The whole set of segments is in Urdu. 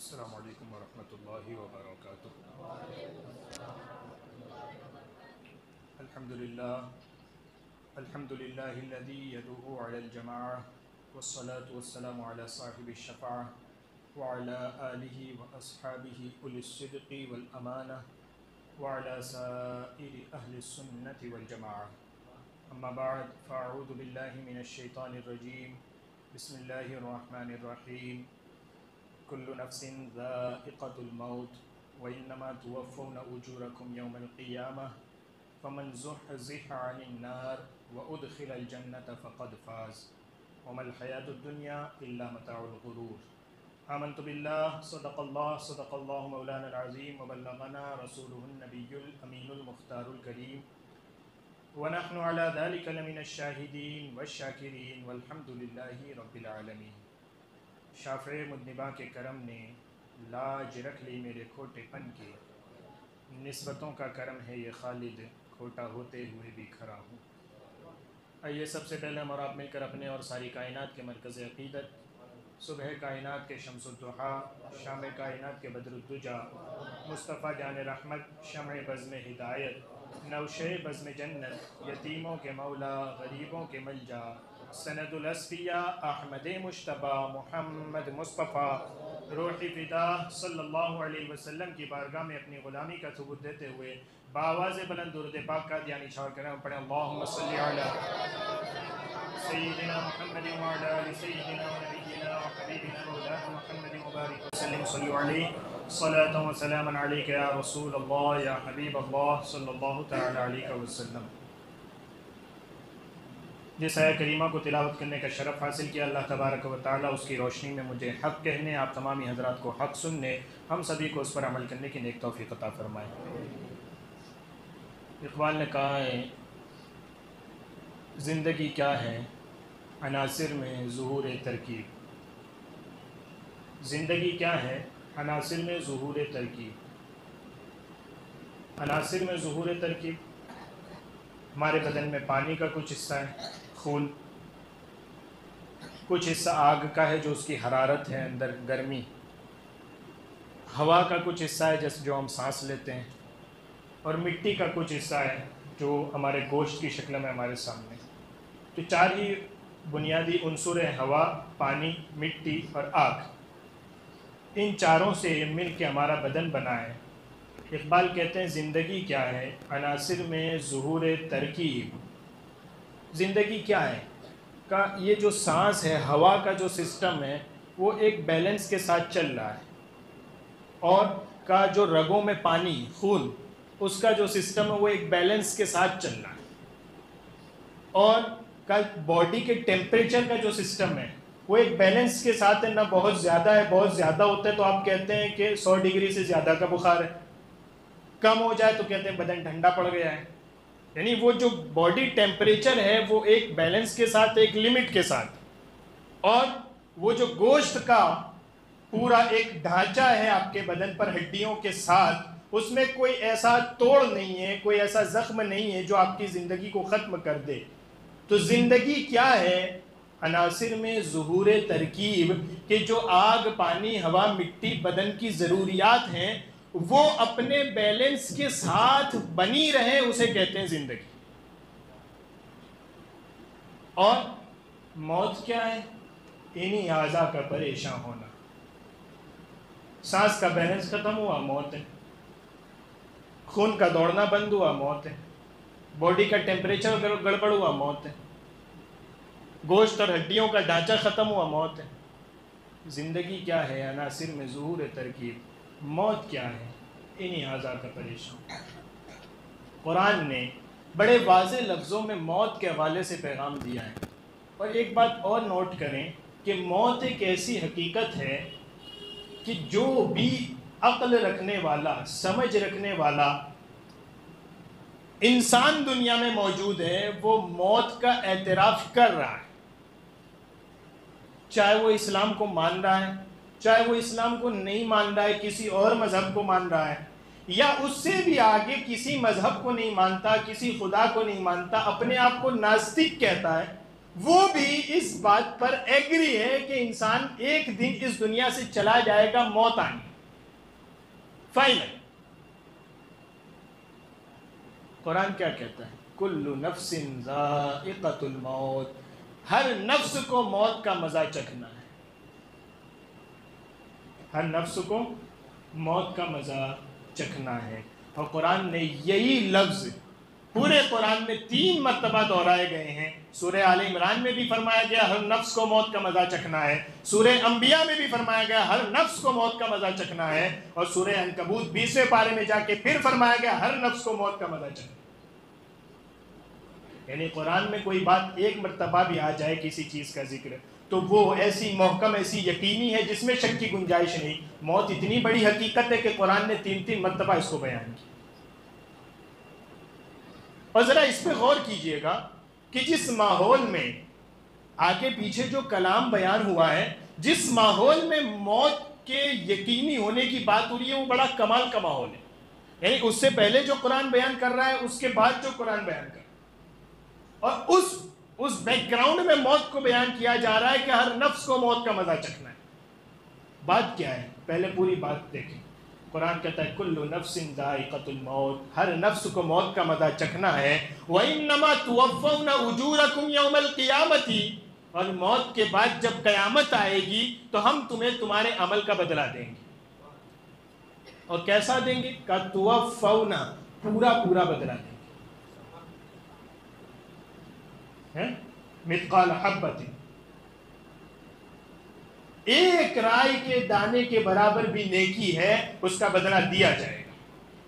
السلام علیکم ورحمۃ اللہ وبرکاتہ۔ الحمد للہ الذی یدعو علی الجماعہ والصلاة والسلام علی صاحب الشفاعہ وعلی آلہ واصحابہ اولی الصدق والامانہ وعلی سائر اہل السنة والجماعہ، اما بعد فاعوذ باللہ من الشیطان الرجیم، بسم اللہ الرحمن الرحیم۔ کل نفس ذائقۃ الموت وانما توفون اجورکم یوم القیامہ فمن زحزح عن النار وادخل الجنة فقد فاز وما الحیاة الدنیا الا متاع الغرور۔ آمنت باللہ صدق اللہ مولانا العظیم وبلغنا رسولہ النبی الامین المختار الکریم ونحن على ذلك لمن الشاہدین والشاکرین والحمد للہ رب العالمین۔ شافع مذنباں کے کرم نے لاج رکھ لی میرے کھوٹے پن کی، نسبتوں کا کرم ہے یہ خالد، کھوٹا ہوتے ہوئے بھی کھڑا ہوں۔ آئیے سب سے پہلے ہم اور آپ مل کر اپنے اور ساری کائنات کے مرکز عقیدت، صبح کائنات کے شمس الضحیٰ، شام کائنات کے بدر الدجا، مصطفیٰ جان رحمت، شمع بزم ہدایت، نوشے بزم جنت، یتیموں کے مولا، غریبوں کے ملجا، سند الاصفیاء احمد مجتبیٰ محمد مصطفیٰ روح فدا صلی اللہ علیہ وسلم کی بارگاہ میں اپنی غلامی کا ثبوت دیتے ہوئے بآواز بلند درود پاک کا دھیانی چھاڑ کریں اور پڑھیں اللہم صلی علی سیدنا محمد وعلی آل سیدنا ونبینا وحبیبنا مولانا محمد مبارک وسلم صلی علیہ صلاة و سلاما علیک یا رسول اللہ یا حبیب اللہ صلی اللہ تعالی علیہ وسلم۔ جس آیہ کریمہ کو تلاوت کرنے کا شرف حاصل کیا، اللہ تبارک و تعالیٰ اس کی روشنی میں مجھے حق کہنے، آپ تمامی حضرات کو حق سننے، ہم سبھی کو اس پر عمل کرنے کی نیک توفیق عطا فرمائے۔ اقبال نے کہا ہے زندگی کیا ہے عناصر میں ظہور ترکیب، زندگی کیا ہے عناصر میں ظہور ترکیب، عناصر میں ظہور ترکیب۔ ہمارے بدن میں پانی کا کچھ حصہ ہے، خون، کچھ حصہ آگ کا ہے جو اس کی حرارت ہے، اندر گرمی، ہوا کا کچھ حصہ ہے جو ہم سانس لیتے ہیں، اور مٹی کا کچھ حصہ ہے جو ہمارے گوشت کی شکل میں ہمارے سامنے۔ تو چار ہی بنیادی عنصر ہیں، ہوا، پانی، مٹی اور آگ۔ ان چاروں سے مل کے ہمارا بدن بنا ہے۔ اقبال کہتے ہیں زندگی کیا ہے عناصر میں ظہور ترکیب۔ زندگی کیا ہے کا یہ جو سانس ہے، ہوا کا جو سسٹم ہے وہ ایک بیلنس کے ساتھ چل رہا ہے، اور کا جو رگوں میں پانی، خون، اس کا جو سسٹم ہے وہ ایک بیلنس کے ساتھ چل رہا ہے، اور کا باڈی کے ٹیمپریچر کا جو سسٹم ہے وہ ایک بیلنس کے ساتھ ہے، نہ بہت زیادہ ہے، بہت زیادہ ہوتا ہے تو آپ کہتے ہیں کہ 100 ڈگری سے زیادہ کا بخار ہے، کم ہو جائے تو کہتے ہیں بدن ٹھنڈا پڑ گیا ہے۔ یعنی وہ جو باڈی ٹیمپریچر ہے وہ ایک بیلنس کے ساتھ، ایک لمٹ کے ساتھ، اور وہ جو گوشت کا پورا ایک ڈھانچہ ہے آپ کے بدن پر ہڈیوں کے ساتھ، اس میں کوئی ایسا توڑ نہیں ہے، کوئی ایسا زخم نہیں ہے جو آپ کی زندگی کو ختم کر دے۔ تو زندگی کیا ہے عناصر میں ظہور ترکیب، کہ جو آگ، پانی، ہوا، مٹی بدن کی ضروریات ہیں وہ اپنے بیلنس کے ساتھ بنی رہے، اسے کہتے ہیں زندگی۔ اور موت کیا ہے؟ انہی اعضاء کا پریشان ہونا۔ سانس کا بیلنس ختم ہوا، موت ہے۔ خون کا دوڑنا بند ہوا، موت ہے۔ باڈی کا ٹیمپریچر گڑبڑ ہوا، موت ہے۔ گوشت اور ہڈیوں کا ڈھانچہ ختم ہوا، موت ہے۔ زندگی کیا ہے عناصر میں ظہور ترکیب، موت کیا ہے انہی اعضاء کا پریشان۔ قرآن نے بڑے واضح لفظوں میں موت کے حوالے سے پیغام دیا ہے۔ اور ایک بات اور نوٹ کریں کہ موت ایک ایسی حقیقت ہے کہ جو بھی عقل رکھنے والا، سمجھ رکھنے والا انسان دنیا میں موجود ہے وہ موت کا اعتراف کر رہا ہے، چاہے وہ اسلام کو مان رہا ہے، چاہے وہ اسلام کو نہیں مان رہا ہے، کسی اور مذہب کو مان رہا ہے، یا اس سے بھی آگے کسی مذہب کو نہیں مانتا، کسی خدا کو نہیں مانتا، اپنے آپ کو ناستک کہتا ہے، وہ بھی اس بات پر ایگری ہے کہ انسان ایک دن اس دنیا سے چلا جائے گا، موت آنی فائنل۔ قرآن کیا کہتا ہے؟ کل نفس ذائقۃ الموت، ہر نفس کو موت کا مزہ چکھنا ہے، ہر نفس کو موت کا مزہ چکھنا ہے۔ اور قرآن نے یہی لفظ پورے قرآن میں 3 مرتبہ دہرائے گئے ہیں۔ سورہ آل عمران میں بھی فرمایا گیا ہر نفس کو موت کا مزہ چکھنا ہے، سورہ انبیاء میں بھی فرمایا گیا ہر نفس کو موت کا مزہ چکھنا ہے، اور سورہ عنکبوت 20ویں پارے میں جا کے پھر فرمایا گیا ہر نفس کو موت کا مزہ چکھنا ہے۔ یعنی قرآن میں کوئی بات ایک مرتبہ بھی آ جائے کسی چیز کا ذکر تو وہ ایسی محکم، ایسی یقینی ہے جس میں شک کی گنجائش نہیں۔ موت اتنی بڑی حقیقت ہے کہ قرآن نے 3 مرتبہ اس کو بیان کیا۔ اور ذرا اس پہ غور کیجئے گا کہ جس ماحول میں آگے پیچھے جو کلام بیان ہوا ہے، جس ماحول میں موت کے یقینی ہونے کی بات ہو رہی ہے، وہ بڑا کمال کا ماحول ہے۔ یعنی اس سے پہلے جو قرآن بیان کر رہا ہے، اس کے بعد جو قرآن بیان کر رہا ہے، اور اس بیک گراؤنڈ میں موت کو بیان کیا جا رہا ہے کہ ہر نفس کو موت کا مزہ چکھنا ہے۔ بات کیا ہے؟ پہلے پوری بات دیکھیں۔ قرآن کہتا ہے کل نفس ذائقۃ الموت، ہر نفس کو موت کا مزہ چکھنا ہے۔ وَإِنَّمَا تُوَفَّوْنَ أُجُورَكُمْ يَوْمَ الْقِيَامَةِ، اور موت کے بعد جب قیامت آئے گی تو ہم تمہیں تمہارے عمل کا بدلہ دیں گے۔ اور کیسا دیں گے؟ کہ تُوَفَّوْنَ، پورا بدلہ دیں گے۔ مثقال حبۃ، ایک رائی کے دانے کے برابر بھی نیکی ہے، اس کا بدلہ دیا جائے گا۔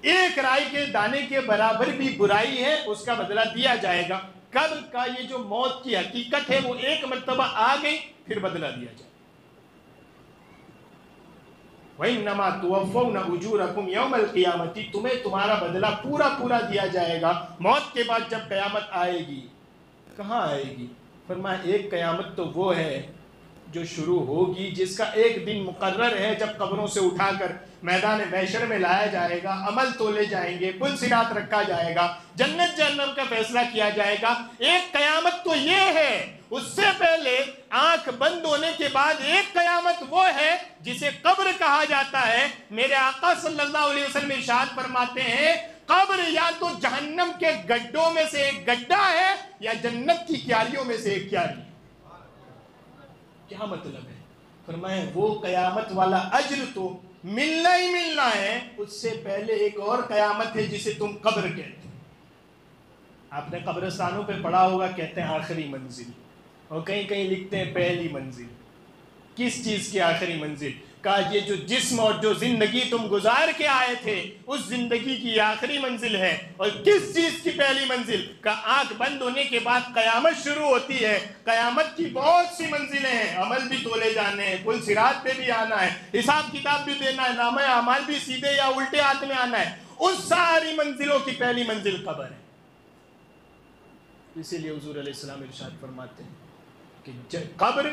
ایک رائی کے دانے کے برابر بھی برائی ہے، اس کا بدلہ دیا جائے گا۔ قبر کا یہ جو موت کی حقیقت ہے وہ ایک مرتبہ آ گئی، پھر بدلہ دیا جائے گا۔ وَإِنَّمَا تُوَفَّوْنَ أُجُورَكُمْ يَوْمَ الْقِيَامَةِ، تمہیں تمہارا بدلہ پورا دیا جائے گا موت کے بعد جب قیامت آئے گی۔ کہاں آئے گی؟ فرمایا ایک قیامت تو وہ ہے جو شروع ہوگی، جس کا ایک دن مقرر ہے، جب قبروں سے اٹھا کر میدان محشر میں لایا جائے گا، عمل تولے جائیں گے، پل صراط رکھا جائے گا، جنت جہنم کا فیصلہ کیا جائے گا۔ ایک قیامت تو یہ ہے۔ اس سے پہلے آنکھ بند ہونے کے بعد ایک قیامت وہ ہے جسے قبر کہا جاتا ہے۔ میرے آقا صلی اللہ علیہ وسلم ارشاد فرماتے ہیں قبر یا تو جہنم کے گڈھوں میں سے ایک گڈھا ہے یا جنت کی کیاریوں میں سے ایک کیاری۔ کیا مطلب ہے؟ فرمایا وہ قیامت والا اجر تو ملنا ہی ملنا ہے، اس سے پہلے ایک اور قیامت ہے جسے تم قبر کہتے ہیں۔ آپ نے قبرستانوں پہ پڑھا ہوگا، کہتے ہیں آخری منزل، اور کہیں لکھتے ہیں پہلی منزل۔ کس چیز کی آخری منزل؟ کہا یہ جو جسم اور جو زندگی تم گزار کے آئے تھے اس زندگی کی آخری منزل ہے۔ اور کس چیز کی پہلی منزل؟ کہا آنکھ بند ہونے کے بعد قیامت شروع ہوتی ہے۔ قیامت کی بہت سی منزلیں ہیں، عمل بھی تولے جانے ہیں، پل صراط پہ بھی آنا ہے، حساب کتاب بھی دینا ہے، نامہ اعمال بھی سیدھے یا الٹے ہاتھ میں آنا ہے۔ اس ساری منزلوں کی پہلی منزل قبر ہے۔ اسی لیے حضور علیہ السلام ارشاد فرماتے ہیں کہ قبر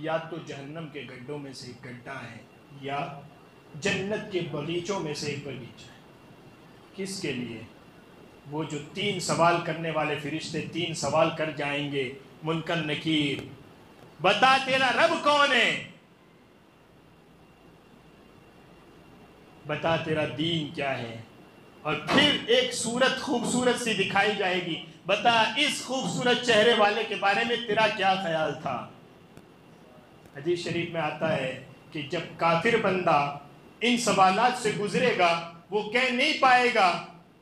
یا تو جہنم کے گڈھوں میں سے ایک گڈھا ہے یا جنت کے باغیچوں میں سے ایک باغیچہ ہے۔ کس کے لیے؟ وہ جو 3 سوال کرنے والے فرشتے 3 سوال کر جائیں گے، منکر نکیر، بتا تیرا رب کون ہے، بتا تیرا دین کیا ہے، اور پھر ایک صورت خوبصورت سی دکھائی جائے گی، بتا اس خوبصورت چہرے والے کے بارے میں تیرا کیا خیال تھا۔ حدیث شریف میں آتا ہے کہ جب کافر بندہ ان سوالات سے گزرے گا، وہ کہہ نہیں پائے گا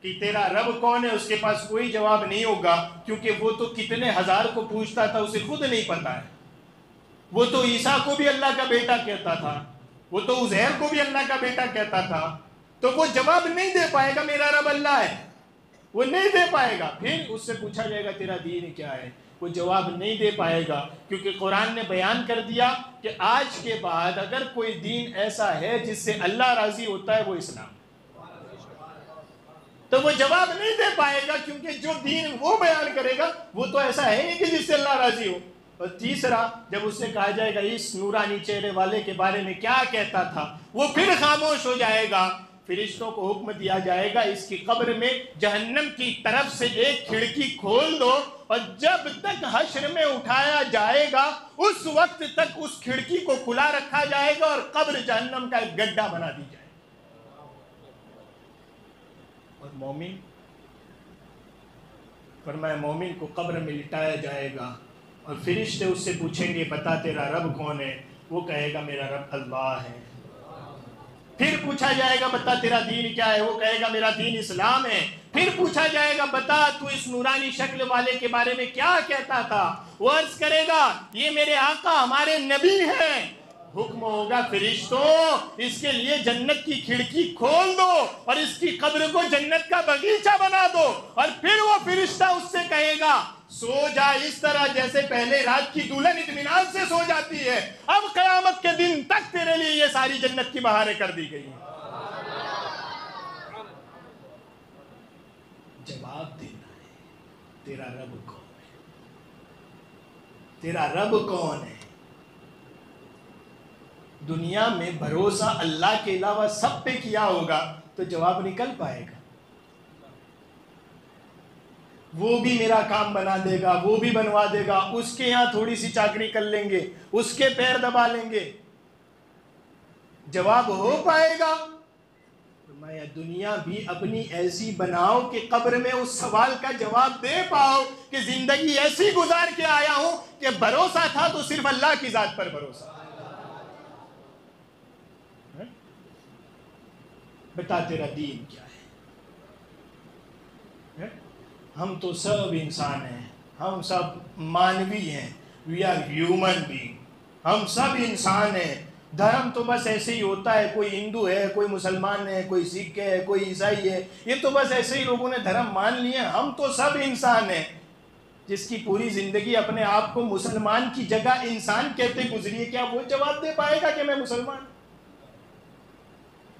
کہ تیرا رب کون ہے، اس کے پاس کوئی جواب نہیں ہوگا، کیونکہ وہ تو کتنے ہزار کو پوچھتا تھا، اسے خود نہیں پتا ہے۔ وہ تو عیسیٰ کو بھی اللہ کا بیٹا کہتا تھا، وہ تو عزیر کو بھی اللہ کا بیٹا کہتا تھا، تو وہ جواب نہیں دے پائے گا میرا رب اللہ ہے، وہ نہیں دے پائے گا۔ پھر اس سے پوچھا جائے گا تیرا دین کیا ہے، وہ جواب نہیں دے پائے گا، کیونکہ قرآن نے بیان کر دیا کہ آج کے بعد اگر کوئی دین ایسا ہے جس سے اللہ راضی ہوتا ہے وہ اسلام، تو وہ جواب نہیں دے پائے گا، کیونکہ جو دین وہ بیان کرے گا وہ تو ایسا ہے نہیں کہ جس سے اللہ راضی ہو۔ اور تیسرا، جب اس سے کہا جائے گا اس نورانی چہرے والے کے بارے میں کیا کہتا تھا، وہ پھر خاموش ہو جائے گا۔ فرشتوں کو حکم دیا جائے گا اس کی قبر میں جہنم کی طرف سے ایک کھڑکی کھول دو، اور جب تک حشر میں اٹھایا جائے گا اس وقت تک اس کھڑکی کو کھلا رکھا جائے گا اور قبر جہنم کا ایک گڈھا بنا دی جائے گا۔ اور مومن، فرمایا مومن کو قبر میں لٹایا جائے گا اور فرشتے اس سے پوچھیں گے بتا تیرا رب کون ہے؟ وہ کہے گا میرا رب اللہ ہے۔ پھر پوچھا جائے گا بتا تیرا دین کیا ہے؟ وہ کہے گا میرا دین اسلام ہے۔ پھر پوچھا جائے گا بتا تو اس نورانی شکل والے کے بارے میں کیا کہتا تھا؟ وہ عرض کرے گا یہ میرے آقا ہمارے نبی ہیں۔ حکم ہوگا فرشتوں اس کے لیے جنت کی کھڑکی کھول دو اور اس کی قبر کو جنت کا باغیچہ بنا دو، اور پھر وہ فرشتہ اس سے کہے گا سو جا اس طرح جیسے پہلے رات کی دلہن اطمینان سے سو جاتی ہے، اب قیامت کے دن تک تیرے لیے یہ ساری جنت کی بہاریں کر دی گئی ہیں۔ جواب دینا ہے تیرا رب کون ہے؟ تیرا رب کون ہے؟ دنیا میں بھروسہ اللہ کے علاوہ سب پہ کیا ہوگا تو جواب نکل پائے گا۔ وہ بھی میرا کام بنا دے گا، وہ بھی بنوا دے گا، اس کے یہاں تھوڑی سی چاکری کر لیں گے، اس کے پیر دبا لیں گے، جواب ہو پائے گا؟ فرمایا دنیا بھی اپنی ایسی بناؤ کہ قبر میں اس سوال کا جواب دے پاؤ کہ زندگی ایسی گزار کے آیا ہوں کہ بھروسہ تھا تو صرف اللہ کی ذات پر بھروسہ۔ بتا تیرا دین کیا ہے؟ ہم تو سب انسان ہیں، ہم سب مانوی ہیں، وی آر ہیومن بینگ، ہم سب انسان ہیں۔ دھرم تو بس ایسے ہی ہوتا ہے، کوئی ہندو ہے، کوئی مسلمان ہے، کوئی سکھ ہے، کوئی عیسائی ہے، یہ تو بس ایسے ہی لوگوں نے دھرم مان لیے۔ ہم تو سب انسان ہیں۔ جس کی پوری زندگی اپنے آپ کو مسلمان کی جگہ انسان کہتے گزری ہے، کیا وہ جواب دے پائے گا کہ میں مسلمان؟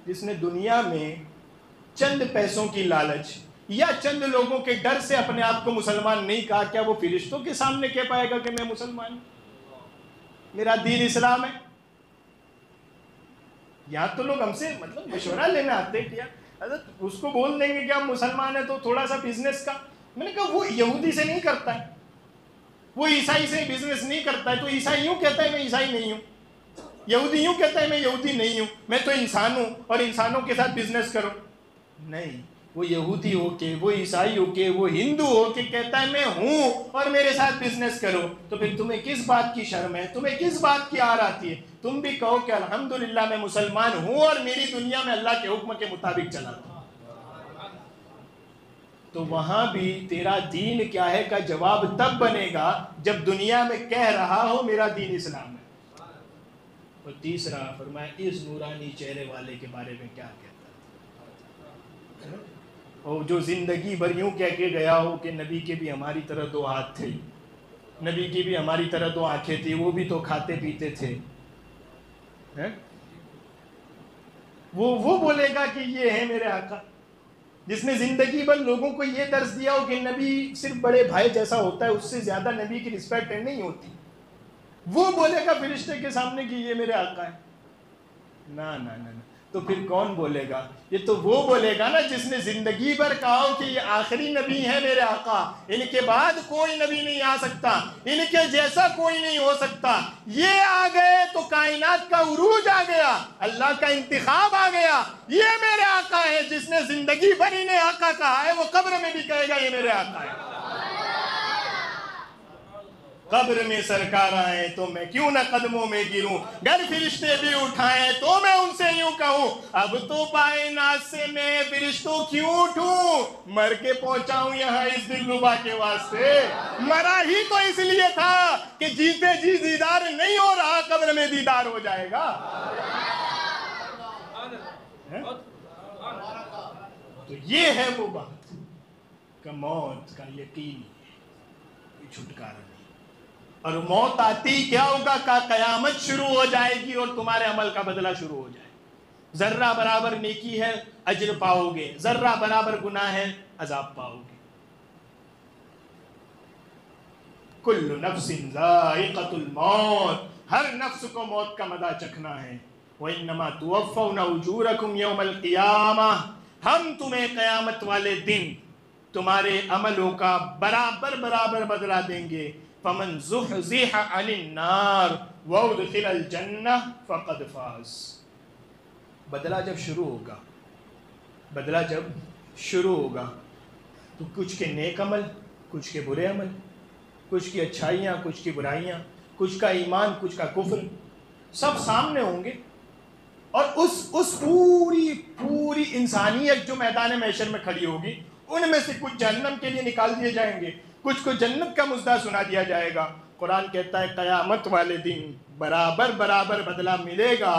جس نے دنیا میں چند پیسوں کی لالچ یا چند لوگوں کے ڈر سے اپنے آپ کو مسلمان نہیں کہا، کیا وہ فرشتوں کے سامنے کہہ پائے گا کہ میں مسلمان ہوں، میرا دین اسلام ہے؟ یہاں تو لوگ ہم سے مشورہ لینے آتے کہ حضرت اس کو بول دیں گے کہ ہم مسلمان ہیں تو تھوڑا سا بزنس کا، میں نے کہا وہ یہودی سے نہیں کرتا ہے، وہ عیسائی سے بزنس نہیں کرتا ہے، تو عیسائی یوں کہتا ہے میں عیسائی نہیں ہوں، یہودی یوں کہتا ہے میں یہودی نہیں ہوں، میں تو انسان ہوں اور انسانوں کے ساتھ بزنس کرو۔ نہیں، وہ یہودی ہو کے، وہ عیسائی ہو کے، وہ ہندو ہو کے کہتا ہے میں ہوں اور میرے ساتھ بزنس کرو، تو پھر تمہیں کس بات کی شرم ہے؟ تمہیں کس بات کی آر آتی ہے؟ تم بھی کہو کہ الحمدللہ میں مسلمان ہوں اور میری دنیا میں اللہ کے حکم کے مطابق چلاتا ہوں۔ تو وہاں بھی تیرا دین کیا ہے کا جواب تب بنے گا جب دنیا میں کہہ رہا ہو میرا دین اسلام ہے۔ اور تیسرا فرمایا اس نورانی چہرے والے کے بارے میں کیا کہتا ہے، اور جو زندگی بھر یوں کہہ کے گیا ہو کہ نبی کے بھی ہماری طرح دو ہاتھ تھے، نبی کی بھی ہماری طرح دو آنکھیں تھی، وہ بھی تو کھاتے پیتے تھے، وہ بولے گا کہ یہ ہے میرے آقا، جس نے زندگی بھر لوگوں کو یہ درس دیا ہو کہ نبی صرف بڑے بھائی جیسا ہوتا ہے، اس سے زیادہ نبی کی رسپیکٹ نہیں ہوتی، وہ بولے گا فرشتے کے سامنے کہ یہ میرے آقا ہے؟ نا نا نا نا، تو پھر کون بولے گا؟ یہ تو وہ بولے گا نا جس نے زندگی بھر کہا ہو کہ یہ آخری نبی ہے میرے آقا، ان کے بعد کوئی نبی نہیں آ سکتا، ان کے جیسا کوئی نہیں ہو سکتا، یہ آ گئے تو کائنات کا عروج آ گیا، اللہ کا انتخاب آ گیا، یہ میرے آقا ہے۔ جس نے زندگی بھر انہیں آقا کہا ہے وہ قبر میں بھی کہے گا یہ میرے آقا ہے۔ قبر میں سرکار آئیں تو میں کیوں نہ قدموں میں گروں، گر فرشتے بھی اٹھائیں تو میں ان سے یوں کہوں اب تو کائنات سے میں فرشتوں کیوں اٹھوں، مر کے پہنچا ہوں یہاں اس دلربا کے واسطے، مرا ہی تو اس لیے تھا کہ جیتے جی دیدار نہیں ہو رہا، قبر میں دیدار ہو جائے گا۔ تو یہ ہے وہ بات کہ موت کا یقین ہے، چھٹکارا نہیں، اور موت آتی کیا ہوگا کہ قیامت شروع ہو جائے گی اور تمہارے عمل کا بدلہ شروع ہو جائے گا۔ ذرہ برابر نیکی ہے اجر پاؤ گے، ذرہ برابر گناہ ہے عذاب پاؤ گے۔ کل نفس ذائقۃ الموت، ہر نفس کو موت کا مزہ چکھنا ہے۔ وَإِنَّمَا تُوَفَّوْنَ أُجُورَكُمْ يَوْمَ الْقِيَامَةِ، ہم تمہیں قیامت والے دن تمہارے عملوں کا برابر برابر بدلہ دیں گے. فَمَنْ زُحْزِحَ عَنِ النَّارِ وَأُدْخِلَ الْجَنَّةَ فَقَدْ فَازَ. بدلہ جب شروع ہوگا، بدلہ جب شروع ہوگا تو کچھ کے نیک عمل، کچھ کے برے عمل، کچھ کی اچھائیاں، کچھ کی برائیاں، کچھ کا ایمان، کچھ کا کفر، سب سامنے ہوں گے. اور اس پوری انسانیت جو میدان محشر میں کھڑی ہوگی، ان میں سے کچھ جہنم کے لیے نکال دیے جائیں گے، کچھ کو جنت کا مژدہ سنا دیا جائے گا. قرآن کہتا ہے قیامت والے دن برابر برابر بدلہ ملے گا.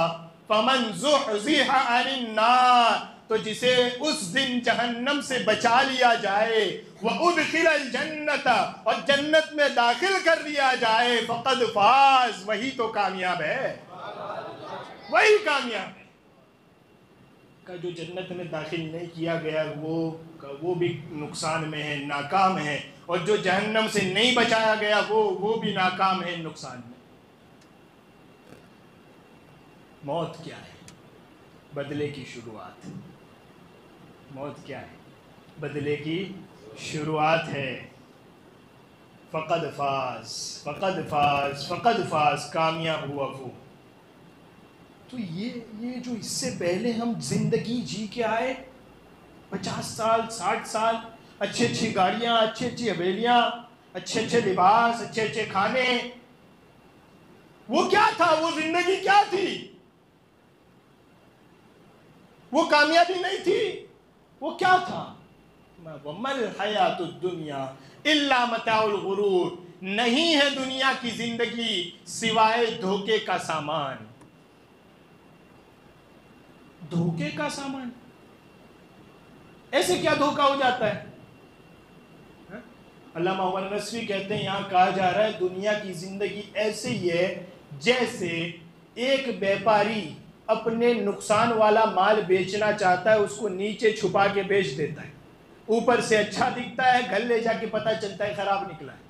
فَمَنْ زُحْزِحَ عَنِ النَّارِ، تو جسے اس دن جہنم سے بچا لیا جائے، وَأُدْخِلَ الْجَنَّةَ، اور جنت میں داخل کر دیا جائے، فَقَدْ فَازَ، وہی تو کامیاب ہے، وہی کامیاب ہے. کہ جو جنت میں داخل نہیں کیا گیا وہ بھی نقصان میں ہے، ناکام ہے، اور جو جہنم سے نہیں بچایا گیا وہ بھی ناکام ہے، نقصان میں. موت کیا ہے؟ بدلے کی شروعات. موت کیا ہے؟ بدلے کی شروعات ہے. فقد فاز، فقد فاز، فقد فاز، کامیاب ہوا وہ. تو یہ جو اس سے پہلے ہم زندگی جی کے آئے، 50 سال 60 سال، اچھی اچھی گاڑیاں، اچھی اچھی حویلیاں، اچھے اچھے لباس، اچھے اچھے کھانے، وہ کیا تھا؟ وہ زندگی کیا تھی؟ وہ کامیابی نہیں تھی، وہ کیا تھا؟ وَمَا الْحَيَاةُ الدُّنْيَا إِلَّا مَتَاعُ الْغُرُورِ، نہیں ہے دنیا کی زندگی سوائے دھوکے کا سامان. دھوکے کا سامان؟ ایسے کیا دھوکا ہو جاتا ہے؟ علامہ عمر نصفی کہتے ہیں یہاں کہا جا رہا ہے دنیا کی زندگی ایسے ہی ہے جیسے ایک بیپاری اپنے نقصان والا مال بیچنا چاہتا ہے، اس کو نیچے چھپا کے بیچ دیتا ہے، اوپر سے اچھا دکھتا ہے، گھر لے جا کے پتہ چلتا ہے خراب نکلا ہے.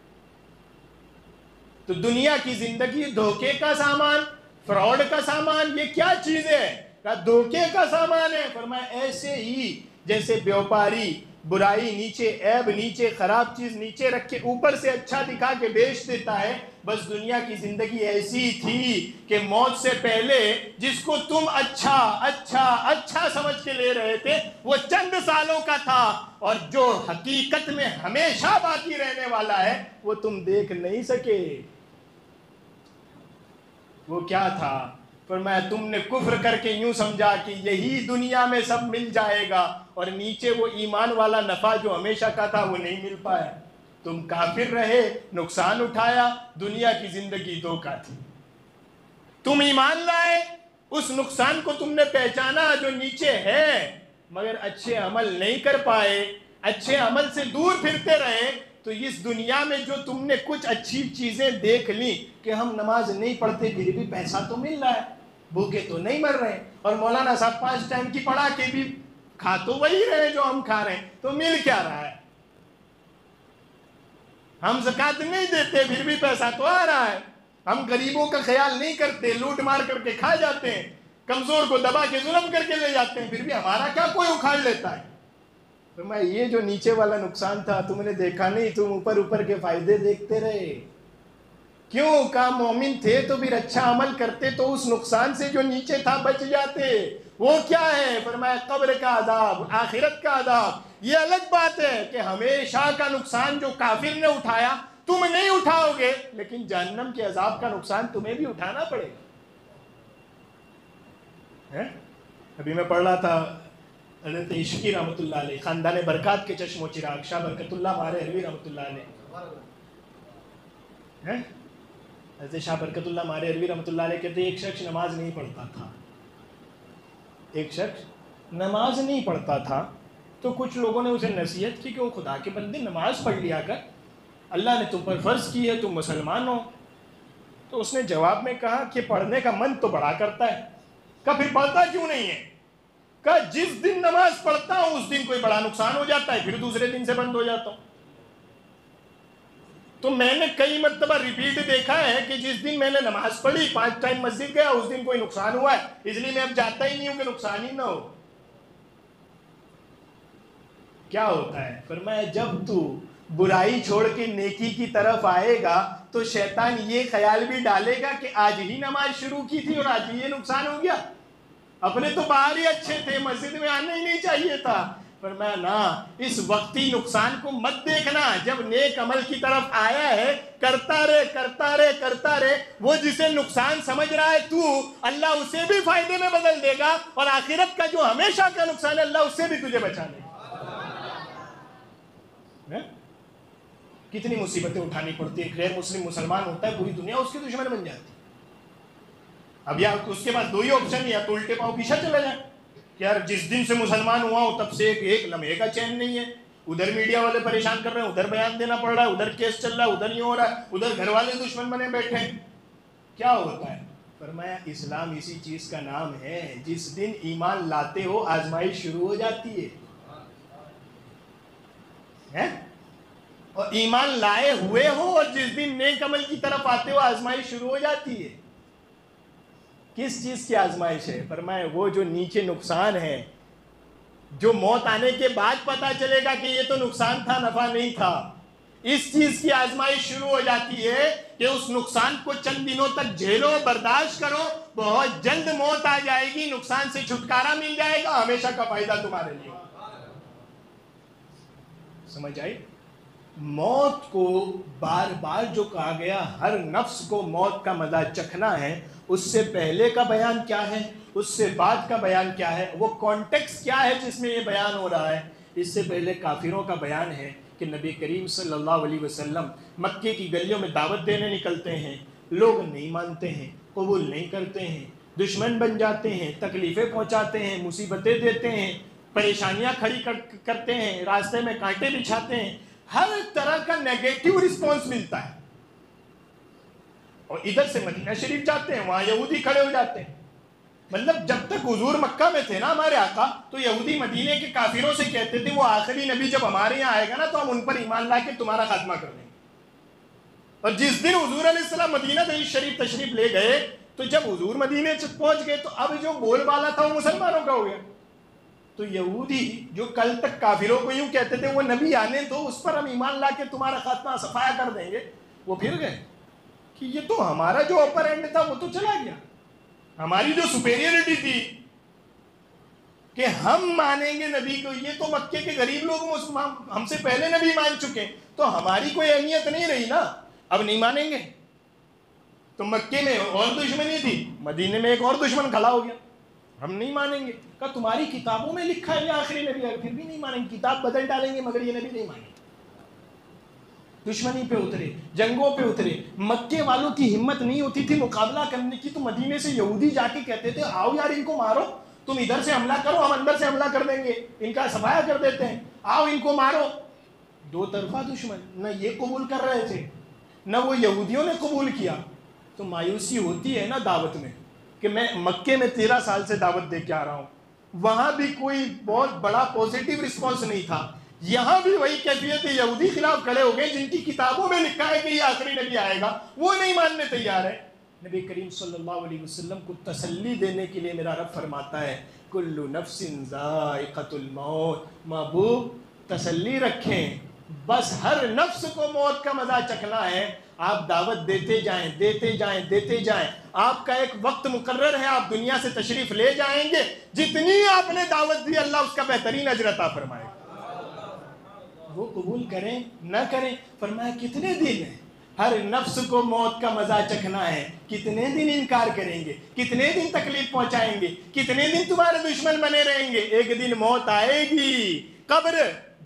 تو دنیا کی زندگی دھوکے کا سامان، فراڈ کا سامان، یہ کیا چیز ہے؟ کہا دھوکے کا سامان ہے. فرمایا ایسے ہی جیسے بیوپاری برائی نیچے، عیب نیچے، خراب چیز نیچے رکھ کے اوپر سے اچھا دکھا کے بیچ دیتا ہے، بس دنیا کی زندگی ایسی تھی کہ موت سے پہلے جس کو تم اچھا اچھا اچھا سمجھ کے لے رہے تھے وہ چند سالوں کا تھا، اور جو حقیقت میں ہمیشہ باقی رہنے والا ہے وہ تم دیکھ نہیں سکے. وہ کیا تھا؟ فرمایا تم نے کفر کر کے یوں سمجھا کہ یہی دنیا میں سب مل جائے گا، اور نیچے وہ ایمان والا نفع جو ہمیشہ کا تھا وہ نہیں مل پایا. تم کافر رہے، نقصان اٹھایا، دنیا کی زندگی دھوکا تھی. تم ایمان لائے، اس نقصان کو تم نے پہچانا جو نیچے ہے، مگر اچھے عمل نہیں کر پائے، اچھے عمل سے دور پھرتے رہے. تو اس دنیا میں جو تم نے کچھ اچھی چیزیں دیکھ لی کہ ہم نماز نہیں پڑھتے پھر بھی پیسہ تو مل رہا ہے، بھوکے تو نہیں مر رہے، اور مولانا صاحب 5 ٹائم کی پڑھا کے بھی کھا تو وہی رہے جو ہم کھا رہے ہیں، تو مل کیا رہا ہے؟ ہم زکوٰۃ نہیں دیتے پھر بھی پیسہ تو آ رہا ہے. ہم غریبوں کا خیال نہیں کرتے، لوٹ مار کر کے کھا جاتے ہیں، کمزور کو دبا کے ظلم کر کے لے جاتے ہیں، پھر بھی ہمارا کیا کوئی اکھاڑ لیتا ہے. تو میں یہ جو نیچے والا نقصان تھا تم نے دیکھا نہیں، تم اوپر اوپر کے فائدے دیکھتے رہے. کیوں؟ کہا مومن تھے تو پھر اچھا عمل کرتے تو اس نقصان سے جو نیچے تھا بچ جاتے. وہ کیا ہے؟ فرمایا قبر کا عذاب، آخرت کا عذاب. یہ الگ بات ہے کہ ہمیشہ کا نقصان جو کافر نے اٹھایا تم نہیں اٹھاؤ گے، لیکن جہنم کے عذاب کا نقصان تمہیں بھی اٹھانا پڑے گا. ابھی میں پڑھ رہا تھا حضرت عشقی رحمۃ اللہ علیہ، خاندان برکات کے چشم و چراغ، شاہ برکت اللہ مارے عربی رحمۃ اللہ علیہ، حضرت شاہ برکت اللہ مارے عربی رحمۃ اللہ علیہ کہتے ہیں ایک شخص نماز نہیں پڑھتا تھا، ایک شخص نماز نہیں پڑھتا تھا. تو کچھ لوگوں نے اسے نصیحت کی کہ وہ خدا کے بندے نماز پڑھ لیا کر، اللہ نے تم پر فرض کی ہے، تم مسلمان ہو. تو اس نے جواب میں کہا کہ پڑھنے کا من تو بڑا کرتا ہے. کہا پھر پڑھتا کیوں نہیں ہے؟ کہا جس دن نماز پڑھتا ہوں اس دن کوئی بڑا نقصان ہو جاتا ہے، پھر دوسرے دن سے بند ہو جاتا ہوں. تو میں نے کئی مرتبہ ریپیٹ دیکھا ہے کہ جس دن میں نے نماز پڑھی 5 ٹائم مسجد گیا اس دن کوئی نقصان ہوا ہے، اس لیے میں اب جاتا ہی نہیں ہوں کہ نقصان ہی نہ ہو۔ کیا ہوتا ہے؟ فرمایا جب تو برائی چھوڑ کے نیکی کی طرف آئے گا تو شیطان یہ خیال بھی ڈالے گا کہ آج ہی نماز شروع کی تھی اور آج ہی یہ نقصان ہو گیا، اپنے تو باہر ہی اچھے تھے، مسجد میں آنا ہی نہیں چاہیے تھا۔ فرمایا نا، اس وقتی نقصان کو مت دیکھنا، جب نیک عمل کی طرف آیا ہے کرتا رہے کرتا رہے کرتا رہے، وہ جسے نقصان سمجھ رہا ہے تو، اللہ اسے بھی فائدے میں بدل دے گا، اور آخرت کا جو ہمیشہ کا نقصان ہے اللہ اس سے بھی تجھے بچا لے گا۔ کتنی مصیبتیں اٹھانی پڑتی ہیں، غیر مسلم مسلمان ہوتا ہے پوری دنیا اس کی دشمن بن جاتی ہے۔ اب یا اس کے پاس دو ہی آپشن، یا تو الٹے پاؤں پیچھے چلا جائے کہ یار جس دن سے مسلمان ہوا ہوں تب سے ایک لمحے کا چین نہیں ہے، ادھر میڈیا والے پریشان کر رہے ہیں، ادھر بیان دینا پڑ رہا ہے، ادھر کیس چل رہا ہے، ادھر یہ ہو رہا ہے، ادھر گھر والے دشمن بنے بیٹھے ہیں۔ کیا ہوتا ہے؟ فرمایا اسلام اسی چیز کا نام ہے، جس دن ایمان لاتے ہو آزمائش شروع ہو جاتی ہے، اور ایمان لائے ہوئے ہو اور جس دن نیک عمل کی طرف آتے ہو آزمائش شروع ہو جاتی ہے۔ کس چیز کی آزمائش ہے؟ فرمائے وہ جو نیچے نقصان ہے، جو موت آنے کے بعد پتا چلے گا کہ یہ تو نقصان تھا، نفع نہیں تھا، اس چیز کی آزمائش شروع ہو جاتی ہے کہ اس نقصان کو چند دنوں تک جھیلو، برداشت کرو، بہت جلد موت آ جائے گی، نقصان سے چھٹکارا مل جائے گا، ہمیشہ کا فائدہ تمہارے لیے۔ سمجھ آئی؟ موت کو بار بار جو کہا گیا، ہر نفس کو موت کا مزہ چکھنا ہے، اس سے پہلے کا بیان کیا ہے، اس سے بعد کا بیان کیا ہے، وہ کانٹیکس کیا ہے جس میں یہ بیان ہو رہا ہے؟ اس سے پہلے کافروں کا بیان ہے کہ نبی کریم صلی اللہ علیہ وسلم مکے کی گلیوں میں دعوت دینے نکلتے ہیں، لوگ نہیں مانتے ہیں، قبول نہیں کرتے ہیں، دشمن بن جاتے ہیں، تکلیفیں پہنچاتے ہیں، مصیبتیں دیتے ہیں، پریشانیاں کھڑی کرتے ہیں، راستے میں کانٹے بچھاتے ہیں، ہر طرح کا نیگیٹو رسپانس ملتا ہے۔ اور ادھر سے مدینہ شریف جاتے ہیں، وہاں یہودی کھڑے ہو جاتے ہیں۔ مطلب جب تک حضور مکہ میں تھے نا ہمارے آقا، تو یہودی مدینے کے کافروں سے کہتے تھے وہ آخری نبی جب ہمارے یہاں آئے گا نا تو ہم ان پر ایمان لا کے تمہارا خاتمہ کر دیں گے۔ اور جس دن حضور علیہ السلام مدینہ شریف تشریف لے گئے تو جب حضور مدینے پہنچ گئے تو اب جو بول بالا تھا وہ مسلمانوں کا ہو گیا۔ تو یہودی جو کل تک کافروں کو یوں کہتے تھے وہ نبی آنے دو، اس پر ہم ایمان لا کے تمہارا خاتمہ صفایا کر دیں گے، وہ پھر گئے کہ یہ تو ہمارا جو اپر اینڈ تھا وہ تو چلا گیا، ہماری جو سپیریئرٹی تھی کہ ہم مانیں گے نبی کو، یہ تو مکے کے غریب لوگ ہم سے پہلے نبی مان چکے، تو ہماری کوئی اہمیت نہیں رہی نا، اب نہیں مانیں گے۔ تو مکے میں اور دشمنی تھی، مدینے میں ایک اور دشمن کھڑا ہو گیا، ہم نہیں مانیں گے۔ کہا تمہاری کتابوں میں لکھا ہے یہ آخری نبی ہے، پھر بھی نہیں مانیں گے، کتاب بدل ڈالیں گے مگر یہ نبی نہیں مانیں گے۔ دشمنی پہ اترے، جنگوں پہ اترے، مکے والوں کی ہمت نہیں ہوتی تھی مقابلہ کرنے کی، تو مدینے سے یہودی جا کے کہتے تھے آؤ یار ان کو مارو، تم ادھر سے حملہ کرو ہم اندر سے حملہ کر دیں گے، ان کا صفایا کر دیتے ہیں، آؤ ان کو مارو۔ دو طرفہ دشمن، نہ یہ قبول کر رہے تھے نہ وہ یہودیوں نے قبول کیا۔ تو مایوسی ہوتی ہے نا دعوت میں، کہ میں مکے میں 13 سال سے دعوت دے کے آ رہا ہوں، وہاں بھی کوئی بہت بڑا پوزیٹیو رسپانس نہیں تھا، یہاں بھی وہی کیفیت ہے، یہودی خلاف کھڑے ہو گئے، جن کی کتابوں میں لکھا ہے کہ یہ آخری نبی آئے گا وہ نہیں ماننے تیار ہے۔ نبی کریم صلی اللہ علیہ وسلم کو تسلی دینے کے لیے میرا رب فرماتا ہے کل نفس ذائقۃ الموت، محبوب تسلی رکھیں، بس ہر نفس کو موت کا مزہ چکھنا ہے، آپ دعوت دیتے جائیں دیتے جائیں دیتے جائیں، آپ کا ایک وقت مقرر ہے، آپ دنیا سے تشریف لے جائیں گے، جتنی آپ نے دعوت دی اللہ اس کا بہترین اجر عطا فرمائے، وہ قبول کریں نہ کریں۔ فرمایا کتنے دن ہیں، ہر نفس کو موت کا مزہ چکھنا ہے، کتنے دن انکار کریں گے، کتنے دن تکلیف پہنچائیں گے، کتنے دن تمہارے دشمن بنے رہیں گے، ایک دن موت آئے گی، قبر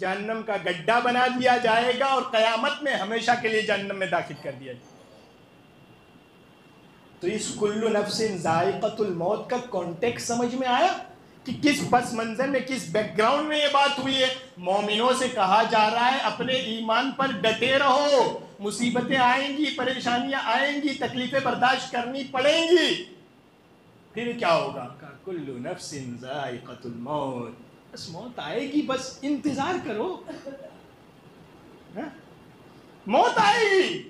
جہنم کا گڈھا بنا دیا جائے گا اور قیامت میں ہمیشہ کے لیے جہنم میں داخل کر دیا جائے گا۔ تو اس کل نفس ذائقۃ الموت کا کانٹیکس سمجھ میں آیا کہ کس پس منظر میں، کس بیک گراؤنڈ میں یہ بات ہوئی ہے؟ مومنوں سے کہا جا رہا ہے اپنے ایمان پر ڈٹے رہو، مصیبتیں آئیں گی، پریشانیاں آئیں گی، تکلیفیں برداشت کرنی پڑیں گی، پھر کیا ہوگا؟ کل نفس ذائقۃ الموت، بس موت آئے گی، بس انتظار کرو۔ موت آئے گی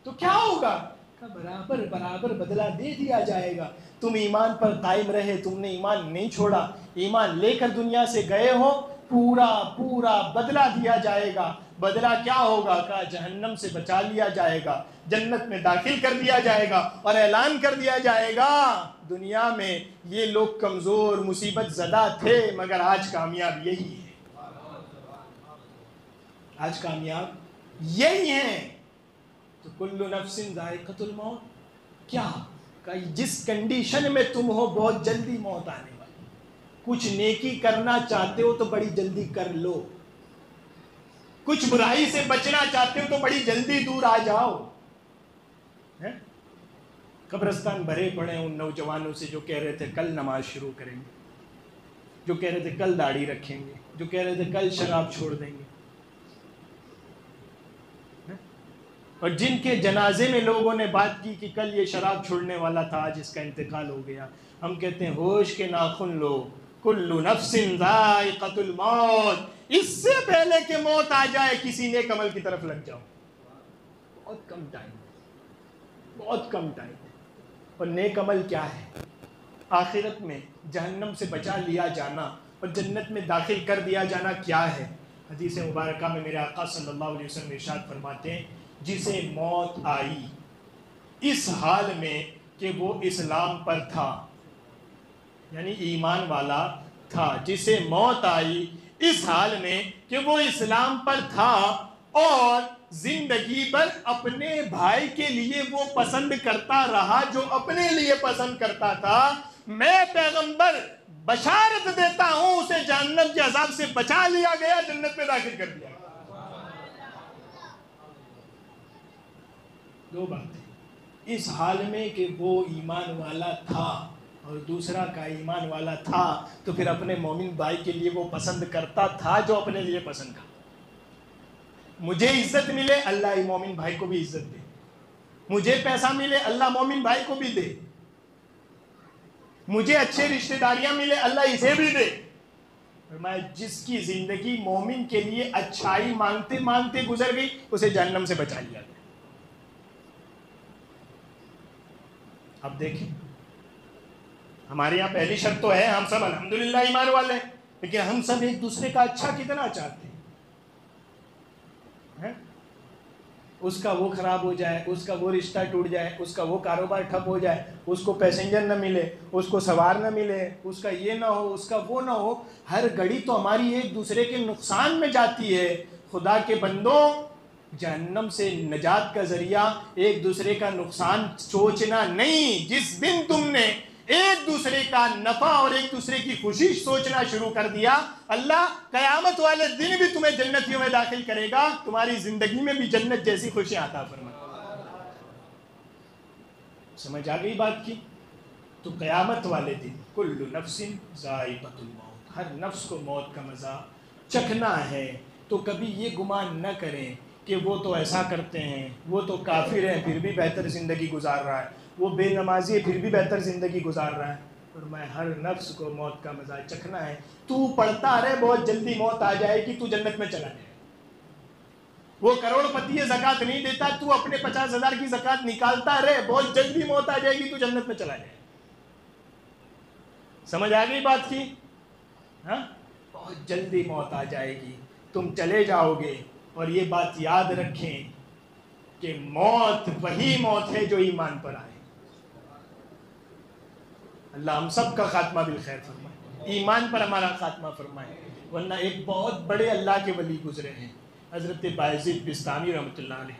تو کیا ہوگا؟ برابر برابر بدلہ دے دیا جائے گا. تم ایمان پر قائم رہے, تم نے ایمان نہیں چھوڑا, ایمان لے کر دنیا سے گئے ہو, پورا پورا بدلہ دیا جائے گا. بدلہ کیا ہوگا؟ کہا جہنم سے بچا لیا جائے گا, جنت میں داخل کر دیا جائے گا, اور اعلان کر دیا جائے گا دنیا میں یہ لوگ کمزور مصیبت زدہ تھے مگر آج کامیاب یہی ہے, آج کامیاب یہی ہیں. تو کل نفس ذائقۃ الموت, کیا کہ جس کنڈیشن میں تم ہو بہت جلدی موت آنے والی. کچھ نیکی کرنا چاہتے ہو تو بڑی جلدی کر لو, کچھ برائی سے بچنا چاہتے ہو تو بڑی جلدی دور آ جاؤ. قبرستان بھرے پڑے ان نوجوانوں سے جو کہہ رہے تھے کل نماز شروع کریں گے, جو کہہ رہے تھے کل داڑھی رکھیں گے, جو کہہ رہے تھے کل شراب چھوڑ دیں گے, اور جن کے جنازے میں لوگوں نے بات کی کہ کل یہ شراب چھوڑنے والا تھا آج اس کا انتقال ہو گیا. ہم کہتے ہیں ہوش کے ناخن لو, کل نفس ذائقۃ الموت, اس سے پہلے کہ موت آ جائے کسی نیک عمل کی طرف لگ جاؤ. بہت کم ٹائم, بہت کم ٹائم. اور نیک عمل کیا ہے؟ آخرت میں جہنم سے بچا لیا جانا اور جنت میں داخل کر دیا جانا کیا ہے؟ حدیث مبارکہ میں میرے آقا صلی اللہ علیہ وسلم ارشاد فرماتے ہیں جسے موت آئی اس حال میں کہ وہ اسلام پر تھا, یعنی ایمان والا تھا, جسے موت آئی اس حال میں کہ وہ اسلام پر تھا اور زندگی بھر اپنے بھائی کے لیے وہ پسند کرتا رہا جو اپنے لیے پسند کرتا تھا, میں پیغمبر بشارت دیتا ہوں اسے جہنم کے عذاب سے بچا لیا گیا, جنت میں داخل کر دیا. دو باتیں, اس حال میں کہ وہ ایمان والا تھا اور دوسرا کا ایمان والا تھا تو پھر اپنے مومن بھائی کے لیے وہ پسند کرتا تھا جو اپنے لیے پسند کرتا. مجھے عزت ملے اللہ مومن بھائی کو بھی عزت دے, مجھے پیسہ ملے اللہ مومن بھائی کو بھی دے, مجھے اچھے رشتہ داریاں ملے اللہ اسے بھی دے. میں جس کی زندگی مومن کے لیے اچھائی مانگتے مانگتے گزر گئی اسے جہنم سے بچا لیا گیا. اب دیکھیں ہمارے یہاں پہلی شرط تو ہے ہم سب الحمدللہ ایمان والے ہیں, لیکن ہم سب ایک دوسرے کا اچھا کتنا چاہتے ہیں. اس کا وہ خراب ہو جائے, اس کا وہ رشتہ ٹوٹ جائے, اس کا وہ کاروبار ٹھپ ہو جائے, اس کو پیسنجر نہ ملے, اس کو سوار نہ ملے, اس کا یہ نہ ہو, اس کا وہ نہ ہو. ہر گھڑی تو ہماری ایک دوسرے کے نقصان میں جاتی ہے. خدا کے بندوں, جہنم سے نجات کا ذریعہ ایک دوسرے کا نقصان سوچنا نہیں. جس دن تم نے ایک دوسرے کا نفع اور ایک دوسرے کی خوشی سوچنا شروع کر دیا, اللہ قیامت والے دن بھی تمہیں جنتیوں میں داخل کرے گا, تمہاری زندگی میں بھی جنت جیسی خوشیاں عطا فرمائے. سمجھ آ گئی بات کی؟ تو قیامت والے دن کل نفس ذائقۃ الموت, ہر نفس کو موت کا مزہ چکھنا ہے. تو کبھی یہ گمان نہ کریں کہ وہ تو ایسا کرتے ہیں, وہ تو کافر ہیں پھر بھی بہتر زندگی گزار رہا ہے, وہ بے نمازی ہے پھر بھی بہتر زندگی گزار رہا ہے. اور میں ہر نفس کو موت کا مزہ چکھنا ہے. تو پڑھتا رہے بہت جلدی موت آ جائے گی, تو جنت میں چلا جائے. وہ کروڑ پتی زکوٰۃ نہیں دیتا, تو اپنے 50,000 کی زکوٰۃ نکالتا رہے, بہت جلدی موت آ جائے گی, تو جنت میں چلا جائے. سمجھ آ گئی بات کی؟ ہاں, بہت جلدی موت آ جائے گی, تم چلے جاؤ گے. اور یہ بات یاد رکھیں کہ موت وہی موت ہے جو ایمان پر آئے. اللہ ہم سب کا خاتمہ بالخیر فرمائے, ایمان پر ہمارا خاتمہ فرمائے. ورنہ ایک بہت بڑے اللہ کے ولی گزرے ہیں, حضرت بایزید بستامی رحمۃ اللہ علیہ.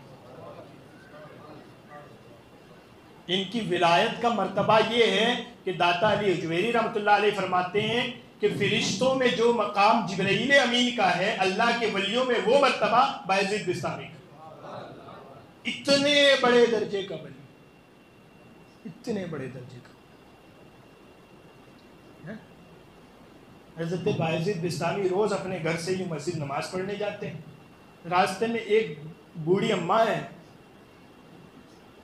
ان کی ولایت کا مرتبہ یہ ہے کہ داتا علی حجویری رحمۃ اللہ علیہ فرماتے ہیں کہ فرشتوں میں جو مقام جبرائیل امین کا ہے, اللہ کے ولیوں میں وہ مرتبہ بایزید بستامی کا. اتنے بڑے درجے کا ولی, اتنے بڑے درجے کا. حضرت بایزید بستامی روز اپنے گھر سے ہی مسجد نماز پڑھنے جاتے ہیں. راستے میں ایک بوڑھی اماں ہے,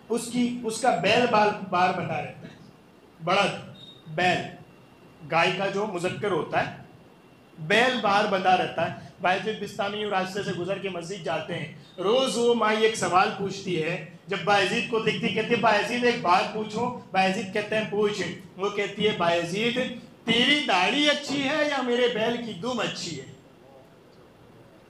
اس کا بیل بار بندھا رہتا ہے. بڑد بیل, گائے کا جو مذکر ہوتا ہے, بیل بار بندھا رہتا ہے. باعزید بستامی اور راستے سے گزر کے مسجد جاتے ہیں. روز وہ ماں ایک سوال پوچھتی ہے, جب باعزید کو دیکھتی کہتی ہے باعزید ایک بات پوچھوں. باعزید کہتے ہیں پوچھ. وہ کہتی ہے باعزید تیری داڑھی اچھی ہے یا میرے بیل کی دم اچھی ہے؟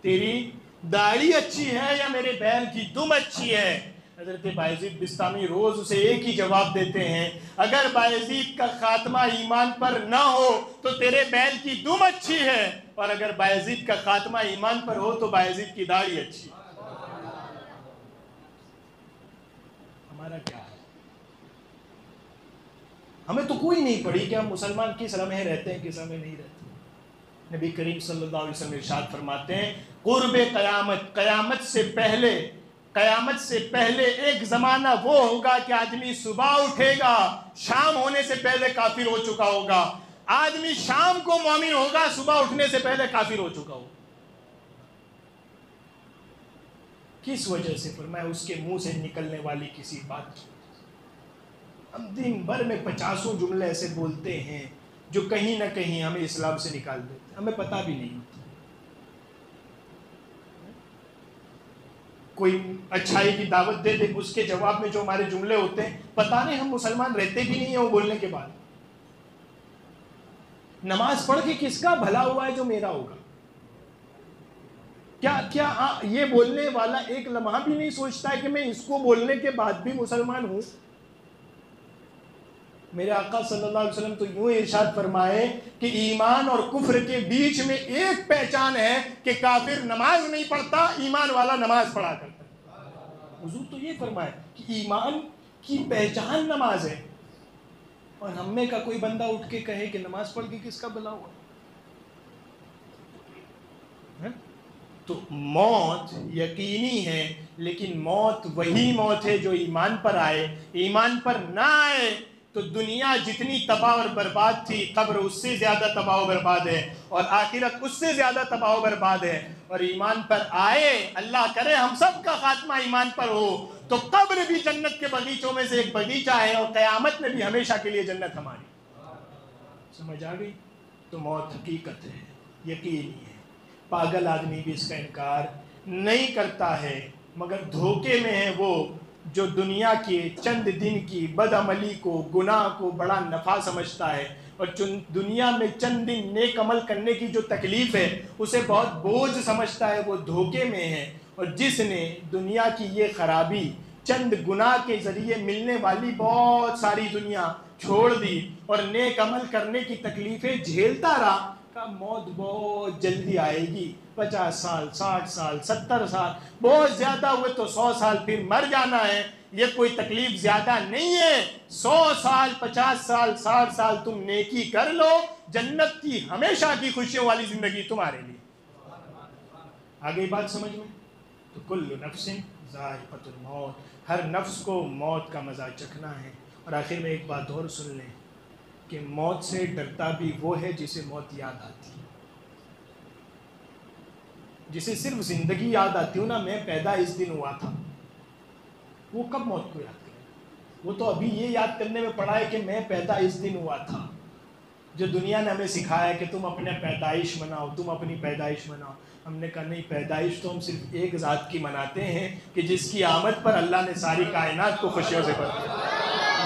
تیری داڑھی اچھی ہے یا میرے بیل کی دم اچھی ہے؟ حضرت باعزید بستامی روز اسے ایک ہی جواب دیتے ہیں, اگر باعزید کا خاتمہ ایمان پر نہ ہو تو تیرے بیل کی دم اچھی ہے, اور اگر باعزید کا خاتمہ ایمان پر ہو تو باعزید کی داڑھی اچھی ہے. ہمارا کیا ہے؟ ہمیں تو کوئی نہیں پڑھی کہ ہم مسلمان کس لمحے رہتے ہیں کس لمحے نہیں رہتے. نبی کریم صلی اللہ علیہ وسلم ارشاد فرماتے ہیں قرب قیامت سے پہلے ایک زمانہ وہ ہوگا کہ آدمی صبح اٹھے گا, شام ہونے سے پہلے کافر ہو چکا ہوگا. آدمی شام کو مومن ہوگا, صبح اٹھنے سے پہلے کافر ہو چکا ہوگا. کس وجہ سے؟ فرمایا اس کے منہ سے نکلنے والی کسی بات کی. ہم دن بھر میں 50 جملے ایسے بولتے ہیں جو کہیں نہ کہیں ہمیں اسلام سے نکال دیتے ہیں, ہمیں پتہ بھی نہیں ہوتا. کوئی اچھائی کی دعوت دے دے, اس کے جواب میں جو ہمارے جملے ہوتے ہیں پتہ نہیں ہم مسلمان رہتے بھی نہیں ہیں وہ بولنے کے بعد. نماز پڑھ کے کس کا بھلا ہوا ہے جو میرا ہوگا؟ کیا یہ بولنے والا ایک لمحہ بھی نہیں سوچتا ہے کہ میں اس کو بولنے کے بعد بھی مسلمان ہوں؟ میرے آقا صلی اللہ علیہ وسلم تو یوں ارشاد فرمائے کہ ایمان اور کفر کے بیچ میں ایک پہچان ہے کہ کافر نماز نہیں پڑھتا, ایمان والا نماز پڑھا کرتا ہے. حضور تو یہ فرمائے کہ ایمان کی پہچان نماز ہے, اور ہم میں کا کوئی بندہ اٹھ کے کہے کہ نماز پڑھ کے کس کا بھلا ہوا. تو موت یقینی ہے, لیکن موت وہی موت ہے جو ایمان پر آئے. ایمان پر نہ آئے تو دنیا جتنی تباہ اور برباد تھی, قبر اس سے زیادہ تباہ و برباد ہے, اور آخرت اس سے زیادہ تباہ و برباد ہے. اور ایمان پر آئے, اللہ کرے ہم سب کا خاتمہ ایمان پر ہو, تو قبر بھی جنت کے باغیچوں میں سے ایک باغیچہ ہے, اور قیامت میں بھی ہمیشہ کے لیے جنت ہماری. سمجھ آ گئی؟ تو موت حقیقت ہے, یقینی ہے. پاگل آدمی بھی اس کا انکار نہیں کرتا ہے, مگر دھوکے میں ہے وہ جو دنیا کے چند دن کی بد عملی کو, گناہ کو بڑا نفع سمجھتا ہے, اور دنیا میں چند دن نیک عمل کرنے کی جو تکلیف ہے اسے بہت بوجھ سمجھتا ہے, وہ دھوکے میں ہے. اور جس نے دنیا کی یہ خرابی, چند گناہ کے ذریعے ملنے والی بہت ساری دنیا چھوڑ دی اور نیک عمل کرنے کی تکلیفیں جھیلتا رہا, کا موت بہت جلدی آئے گی. 50 سال, 60 سال, 70 سال, بہت زیادہ ہوئے تو 100 سال, پھر مر جانا ہے. یہ کوئی تکلیف زیادہ نہیں ہے. 100 سال, 50 سال, 60 سال تم نیکی کر لو, جنت کی ہمیشہ کی خوشیوں والی زندگی تمہارے لیے. آگے بات سمجھ میں؟ تو کل نفس ذائقۃ الموت, ہر نفس کو موت کا مزہ چکھنا ہے. اور آخر میں ایک بات اور سن لیں کہ موت سے ڈرتا بھی وہ ہے جسے موت یاد آتی ہے. جسے صرف زندگی یاد آتی ہو نا, میں پیدا اس دن ہوا تھا, وہ کب موت کو یاد کرے؟ وہ تو ابھی یہ یاد کرنے میں پڑا ہے کہ میں پیدا اس دن ہوا تھا. جو دنیا نے ہمیں سکھایا کہ تم اپنے پیدائش مناؤ, تم اپنی پیدائش مناؤ. ہم نے کہا نہیں, پیدائش تو ہم صرف ایک ذات کی مناتے ہیں کہ جس کی آمد پر اللہ نے ساری کائنات کو خوشیوں سے بھر دیا.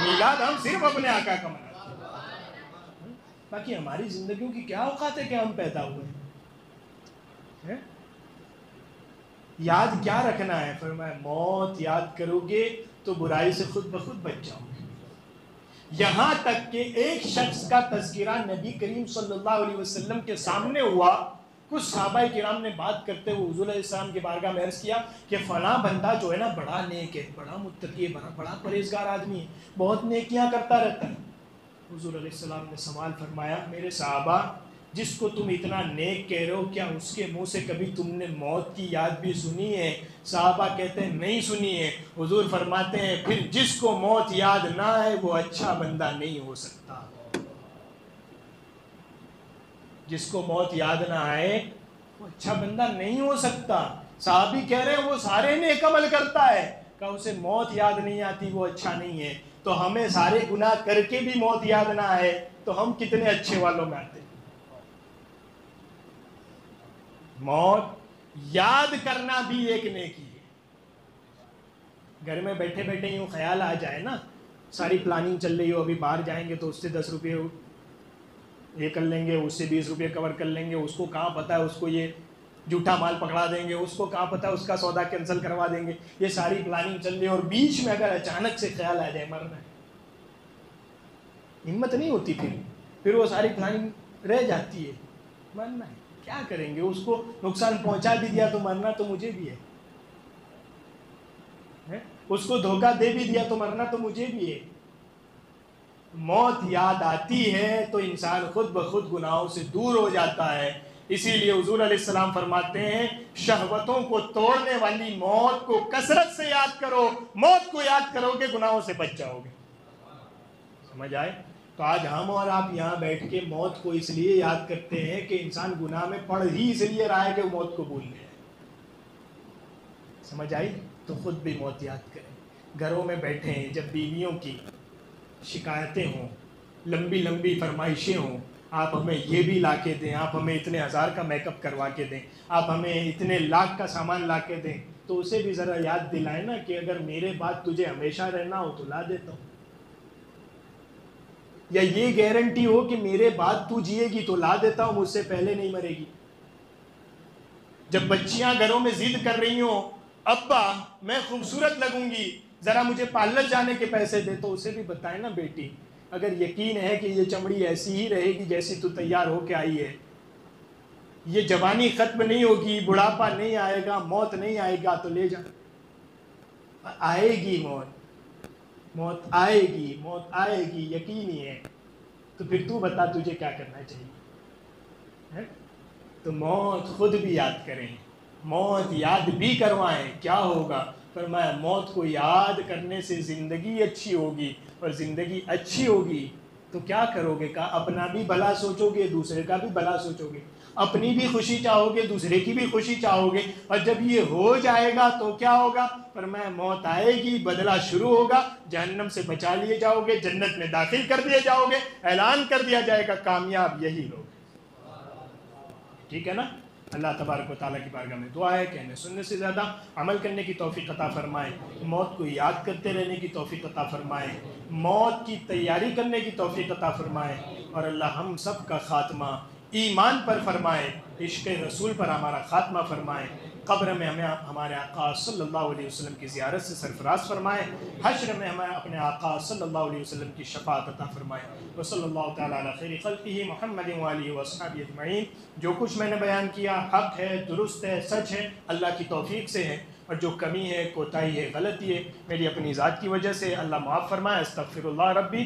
میلاد ہم صرف اپنے آقا کا مناتے ہیں. باقی ہماری زندگیوں کی کیا اوقات ہے کہ ہم پیدا ہوئے ہیں؟ یاد کیا رکھنا ہے؟ فرمایا موت یاد کرو گے تو برائی سے خود بخود بچ جاؤ گے. یہاں تک کہ ایک شخص کا تذکرہ نبی کریم صلی اللہ علیہ وسلم کے سامنے ہوا. کچھ صحابہ کرام نے بات کرتے ہوئے حضور علیہ السلام کی بارگاہ میں عرض کیا کہ فلاں بندہ جو ہے نا بڑا نیک ہے, بڑا متقی ہے, بڑا پرہیزگار آدمی ہے, بہت نیکیاں کرتا رہتا ہے. حضور علیہ السلام نے سوال فرمایا, میرے صحابہ جس کو تم اتنا نیک کہہ رہے ہو, کیا اس کے منہ سے کبھی تم نے موت کی یاد بھی سنی ہے؟ صحابہ کہتے ہیں نہیں سنی ہے. حضور فرماتے ہیں پھر جس کو موت یاد نہ ہے وہ اچھا بندہ نہیں ہو سکتا. جس کو موت یاد نہ آئے وہ اچھا بندہ نہیں ہو سکتا. صحابی کہہ رہے ہیں وہ سارے نیک عمل کرتا ہے, کہ اسے موت یاد نہیں آتی وہ اچھا نہیں ہے. تو ہمیں سارے گناہ کر کے بھی موت یاد نہ آئے تو ہم کتنے اچھے والوں میں آتے. موت یاد کرنا بھی ایک نیکی ہے. گھر میں بیٹھے بیٹھے یوں خیال آ جائے نا, ساری پلاننگ چل رہی ہو, ابھی باہر جائیں گے تو اس سے 10 روپے یہ کر لیں گے, اس سے 20 روپے کور کر لیں گے, اس کو کہاں پتہ ہے اس کو یہ جھوٹا مال پکڑا دیں گے, اس کو کہاں پتہ ہے اس کا سودا کینسل کروا دیں گے, یہ ساری پلاننگ چل رہی ہے, اور بیچ میں اگر اچانک سے خیال آ جائے مرنا ہے, ہمت نہیں ہوتی, پھر وہ ساری پلاننگ رہ جاتی ہے. مرنا ہے کیا کریں گے, اس کو نقصان پہنچا بھی دیا تو مرنا تو مجھے بھی ہے, اس کو دھوکہ دے بھی دیا تو مرنا تو مجھے بھی ہے. موت یاد آتی ہے تو انسان خود بخود گناہوں سے دور ہو جاتا ہے. اسی لیے حضور علیہ السلام فرماتے ہیں شہوتوں کو توڑنے والی موت کو کثرت سے یاد کرو, موت کو یاد کرو کہ گناہوں سے بچ جاؤ گے. سمجھ آئے؟ تو آج ہم اور آپ یہاں بیٹھ کے موت کو اس لیے یاد کرتے ہیں کہ انسان گناہ میں پڑ ہی اس لیے رہا ہے کہ وہ موت کو بھول گیا. سمجھ آئی؟ تو خود بھی موت یاد کریں. گھروں میں بیٹھے ہیں, جب بیویوں کی شکایتیں ہوں, لمبی لمبی فرمائشیں ہوں, آپ ہمیں یہ بھی لا کے دیں, آپ ہمیں اتنے 1000 کا میک اپ کروا کے دیں, آپ ہمیں اتنے لاکھ کا سامان لا کے دیں, تو اسے بھی ذرا یاد دلائیں نا کہ اگر میرے بعد تجھے ہمیشہ رہنا ہو تو لا دیتا ہوں, یا یہ گارنٹی ہو کہ میرے بعد تو جیے گی تو لا دیتا ہوں, مجھ سے پہلے نہیں مرے گی. جب بچیاں گھروں میں ضد کر رہی ہوں ابا میں خوبصورت لگوں گی, ذرا مجھے پارلر جانے کے پیسے دے, تو اسے بھی بتائیں نا بیٹی اگر یقین ہے کہ یہ چمڑی ایسی ہی رہے گی جیسی تو تیار ہو کے آئی ہے, یہ جوانی ختم نہیں ہوگی, بڑھاپا نہیں آئے گا, موت نہیں آئے گا, تو لے جا. آئے گی موت آئے گی, موت آئے گی, یقینی ہے. تو پھر تو بتا تجھے کیا کرنا چاہیے. تو موت خود بھی یاد کریں, موت یاد بھی کروائیں. کیا ہوگا؟ فرمایا موت کو یاد کرنے سے زندگی اچھی ہوگی, اور زندگی اچھی ہوگی تو کیا کرو گے؟ کہا اپنا بھی بھلا سوچو گے, دوسرے کا بھی بھلا سوچو گے, اپنی بھی خوشی چاہو گے, دوسرے کی بھی خوشی چاہو گے. اور جب یہ ہو جائے گا تو کیا ہوگا؟ فرمایا موت آئے گی, بدلہ شروع ہوگا, جہنم سے بچا لیے جاؤ گے, جنت میں داخل کر دیے جاؤ گے, اعلان کر دیا جائے گا کامیاب یہی لوگ. ٹھیک ہے نا؟ اللہ تبارک و تعالیٰ کی بارگاہ میں دعا ہے کہنے سننے سے زیادہ عمل کرنے کی توفیق عطا فرمائے, موت کو یاد کرتے رہنے کی توفیق عطا فرمائے, موت کی تیاری کرنے کی توفیق عطا فرمائے, اور اللہ ہم سب کا خاتمہ ایمان پر فرمائے, عشق رسول پر ہمارا خاتمہ فرمائے, قبر میں ہمیں ہمارے آقا صلی اللہ علیہ وسلم کی زیارت سے سرفراز فرمائے, حشر میں ہمیں اپنے آقا صلی اللہ علیہ وسلم کی شفاعت عطا فرمائے. وصلی اللہ تعالیٰ علی خیر خلقہ محمد وآلہ وصحبہ اجمعین. جو کچھ میں نے بیان کیا حق ہے, درست ہے, سچ ہے, اللہ کی توفیق سے ہے, اور جو کمی ہے, کوتاہی ہے, غلطی ہے, میری اپنی ذات کی وجہ سے, اللہ معاف فرمائے. استغفر اللہ ربی